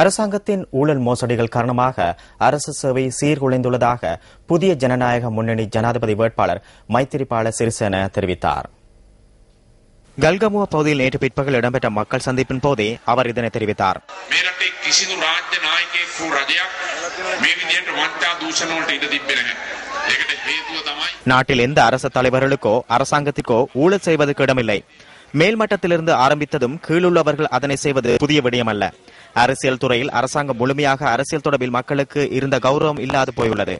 அரசாங்கத்தின் ஊழல் மோசடிகள் காரணமாக அரசு சேவை சீர்குலைந்துள்ளதாக புதிய ஜனநாயக முன்னணி ஜனாதிபதி வேட்பாளர் மைத்திரிபால சிறிசேன தெரிவித்தார். கல்கமுவ பகுதியில் நேற்று பிற்பகல் இடம்பெற்ற மக்கள் சந்திப்பின் போதே அவர் இதனை தெரிவித்தார். நாட்டில் எந்த அரசு தலைவர்களுக்கோ அரசாங்கத்திற்கோ ஊழல் செய்வதற்கு இடமில்லை. மேல்மட்டத்திலிருந்து ஆரம்பித்ததும் கீழுள்ளவர்கள் அதனை செய்வது புதிய விடயமல்ல. அரசியல் துறையில் அரசாங்கம் முழுமையாக அரசியல் தொடர்பில் மக்களுக்கு இருந்த கௌரவம் இல்லாது போயுள்ளது.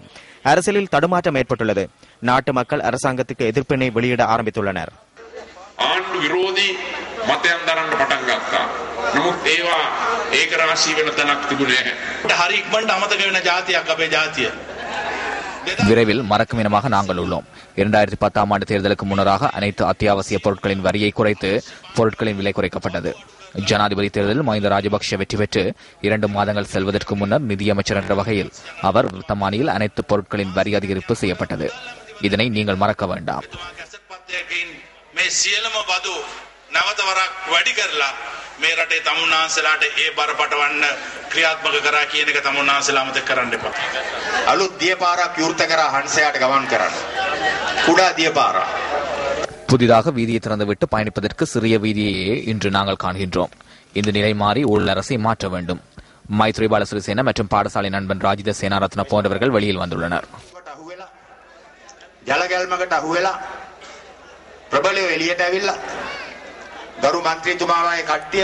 அரசியலில் தடுமாற்றம் ஏற்பட்டுள்ளது. நாட்டு மக்கள் அரசாங்கத்துக்கு எதிர்ப்பினை வெளியிட ஆரம்பித்துள்ளனர். ආණ්ඩු විරෝධී මතයන් දරන්න පටන් ගත්තා. නමුත් ඒවා ඒක රාශී වෙන තැනක් තිබුණේ නැහැ. හරි ඉක්මනට අමතක වෙන ජාතියක් අපේ ජාතිය. விரைவில் மறக்கும் இனமாக நாங்கள் உள்ளோம். 2010 ஆண்டு தேர்தலுக்கு முன்னராக அனைத்து அத்தியாவசிய பொருட்களின் வரியை குறைத்து பொருட்களின் விலை குறைக்கப்பட்டது. ஜனாதிபதி தேர்தலில் மஹிந்த ராஜபக்ஷ வெற்றி பெற்று 2 மாதங்கள் செல்வதற்கு முன்னர் நிதியமைச்சர் என்ற வகையில் அவர் வர்த்தமானியில் அனைத்து பொருட்களின் வரி அதிகரிப்பு செய்யப்பட்டது. இதனை நீங்கள் மறக்க வேண்டாம். මේ සියලුම බදු නැවත වරක් වැඩි කරලා මේ රටේ තමුන්නාන්සලාට ඒ බර පටවන්න ක්‍රියාත්මක කරා කියන එක තමුන්නාන්සලා අමතක කරන්න එපා. අලුත් දියපාරක් විවෘත කරා හංසයාට ගමන් කරන්න. කුඩා දියපාරක්. புதிதாக வீதியை திறந்துவிட்டு பயணிப்பதற்கு சிறிய வீதியையே இன்று நாங்கள் காண்கின்றோம். இந்த நிலை மாறி ஊழல் அரசை மாற்ற வேண்டும். மைத்ரிபால சிறிசேன மற்றும் பாடசாலை நண்பன் ராஜித சேனாரத்ன போன்றவர்கள் வெளியில் வந்துள்ளனர். ජලගැල්මකට අහුවෙලා ප්‍රබලව එළියට ඇවිල්ලා ගරු මන්ත්‍රීතුමාගේ කට්ටිය